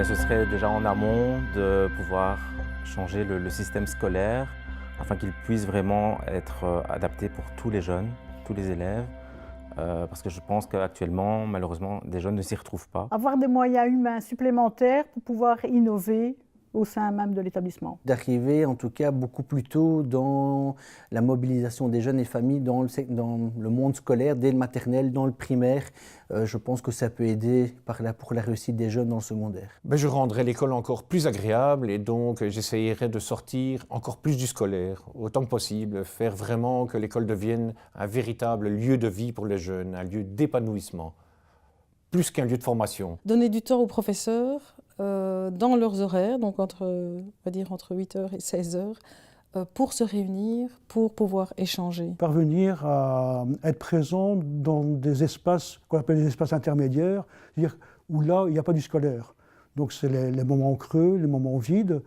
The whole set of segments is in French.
bien, ce serait déjà en amont de pouvoir changer le système scolaire afin qu'il puisse vraiment être adapté pour tous les jeunes, tous les élèves. Parce que je pense qu'actuellement, malheureusement, des jeunes ne s'y retrouvent pas. Avoir des moyens humains supplémentaires pour pouvoir innover au sein même de l'établissement. D'arriver en tout cas beaucoup plus tôt dans la mobilisation des jeunes et familles dans le monde scolaire, dès le maternel, dans le primaire. Je pense que ça peut aider pour la réussite des jeunes dans le secondaire. Je rendrai l'école encore plus agréable et donc j'essayerai de sortir encore plus du scolaire, autant que possible, faire vraiment que l'école devienne un véritable lieu de vie pour les jeunes, un lieu d'épanouissement, plus qu'un lieu de formation. Donner du temps aux professeurs dans leurs horaires, donc on va dire entre 8h et 16h, pour se réunir, pour pouvoir échanger. Parvenir à être présent dans des espaces qu'on appelle des espaces intermédiaires, c'est-à-dire où là, il n'y a pas du scolaire. Donc c'est les moments creux, les moments vides,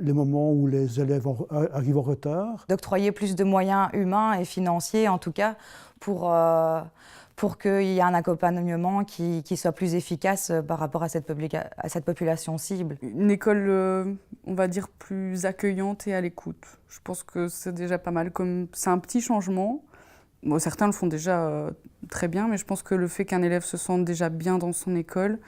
les moments où les élèves arrivent en retard. D'octroyer plus de moyens humains et financiers, en tout cas, pour qu'il y ait un accompagnement qui soit plus efficace par rapport à cette population cible. Une école, on va dire, plus accueillante et à l'écoute. Je pense que c'est déjà pas mal. C'est un petit changement. Bon, certains le font déjà très bien, mais je pense que le fait qu'un élève se sente déjà bien dans son école,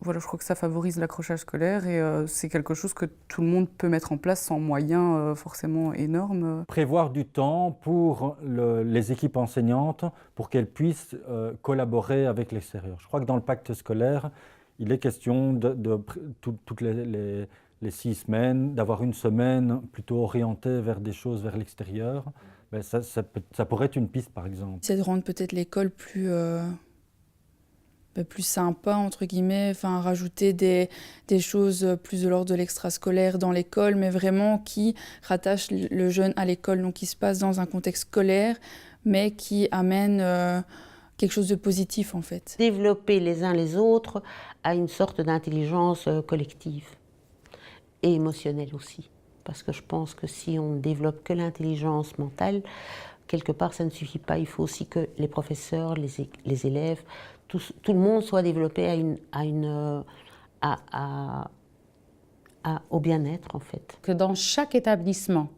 voilà, je crois que ça favorise l'accrochage scolaire et c'est quelque chose que tout le monde peut mettre en place sans moyens forcément énormes. Prévoir du temps pour les équipes enseignantes pour qu'elles puissent collaborer avec l'extérieur. Je crois que dans le pacte scolaire, il est question toutes les 6 semaines, d'avoir une semaine plutôt orientée vers des choses vers l'extérieur. Ben ça pourrait être une piste, par exemple. C'est de rendre peut-être l'école plus sympa, entre guillemets, enfin, rajouter des choses plus de l'ordre de l'extrascolaire dans l'école, mais vraiment qui rattachent le jeune à l'école, donc qui se passe dans un contexte scolaire, mais qui amène quelque chose de positif, en fait. Développer les uns les autres à une sorte d'intelligence collective et émotionnelle aussi. Parce que je pense que si on ne développe que l'intelligence mentale, quelque part ça ne suffit pas. Il faut aussi que les professeurs, les élèves, tout le monde soit développé au bien-être en fait. Que dans chaque établissement,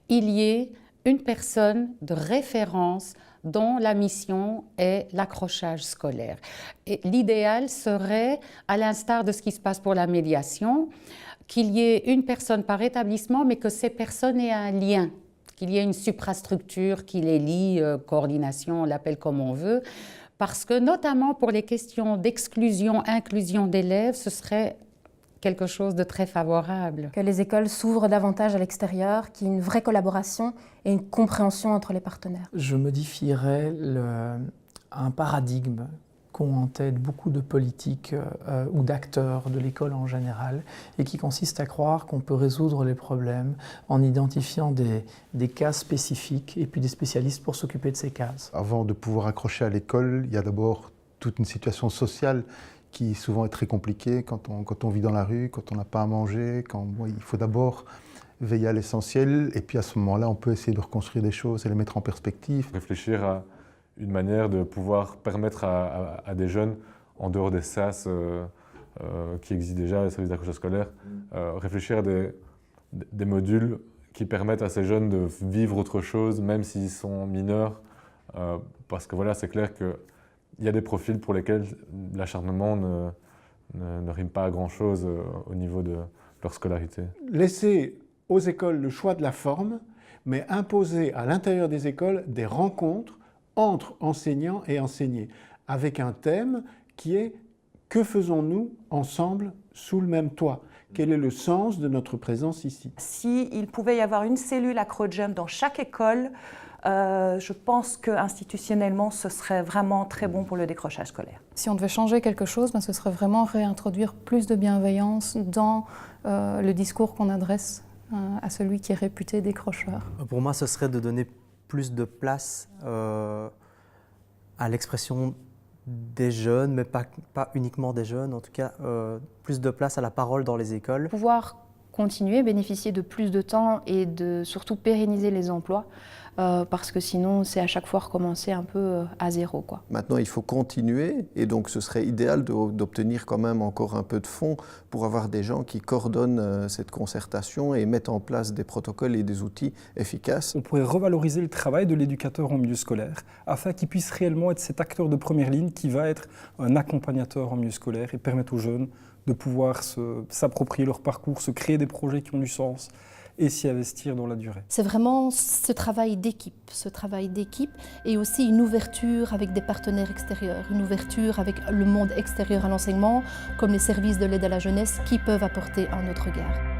il y ait une personne de référence dont la mission est l'accrochage scolaire. Et l'idéal serait, à l'instar de ce qui se passe pour la médiation, qu'il y ait une personne par établissement, mais que ces personnes aient un lien, qu'il y ait une suprastructure qui les lie, coordination, on l'appelle comme on veut, parce que notamment pour les questions d'exclusion, inclusion d'élèves, ce serait quelque chose de très favorable. Que les écoles s'ouvrent davantage à l'extérieur, qu'il y ait une vraie collaboration et une compréhension entre les partenaires. Je modifierais un paradigme qu'ont en tête beaucoup de politiques ou d'acteurs de l'école en général et qui consiste à croire qu'on peut résoudre les problèmes en identifiant des cas spécifiques et puis des spécialistes pour s'occuper de ces cases. Avant de pouvoir accrocher à l'école, il y a d'abord toute une situation sociale qui souvent est très compliquée quand on vit dans la rue, quand on n'a pas à manger, il faut d'abord veiller à l'essentiel et puis à ce moment-là on peut essayer de reconstruire des choses et les mettre en perspective. Réfléchir à une manière de pouvoir permettre à des jeunes, en dehors des SAS qui existent déjà, les services d'accrochage scolaire, réfléchir à des modules qui permettent à ces jeunes de vivre autre chose, même s'ils sont mineurs, parce que voilà, c'est clair qu'il y a des profils pour lesquels l'acharnement ne rime pas à grand-chose au niveau de leur scolarité. Laisser aux écoles le choix de la forme, mais imposer à l'intérieur des écoles des rencontres entre enseignants et enseignés, avec un thème qui est « Que faisons-nous ensemble sous le même toit ?» Quel est le sens de notre présence ici? S'il pouvait y avoir une cellule AcroJump dans chaque école, je pense qu'institutionnellement, ce serait vraiment très bon pour le décrochage scolaire. Si on devait changer quelque chose, ce serait vraiment réintroduire plus de bienveillance dans le discours qu'on adresse à celui qui est réputé décrocheur. Pour moi, ce serait de donner plus de place à l'expression des jeunes, mais pas uniquement des jeunes, en tout cas plus de place à la parole dans les écoles. Pouvoir continuer, bénéficier de plus de temps et de surtout pérenniser les emplois parce que sinon c'est à chaque fois recommencer un peu à zéro, quoi. Maintenant il faut continuer et donc ce serait idéal d'obtenir quand même encore un peu de fonds pour avoir des gens qui coordonnent cette concertation et mettent en place des protocoles et des outils efficaces. On pourrait revaloriser le travail de l'éducateur en milieu scolaire afin qu'il puisse réellement être cet acteur de première ligne qui va être un accompagnateur en milieu scolaire et permettre aux jeunes de pouvoir s'approprier leur parcours, se créer des projets qui ont du sens et s'y investir dans la durée. C'est vraiment ce travail d'équipe et aussi une ouverture avec des partenaires extérieurs, une ouverture avec le monde extérieur à l'enseignement, comme les services de l'aide à la jeunesse qui peuvent apporter un autre regard.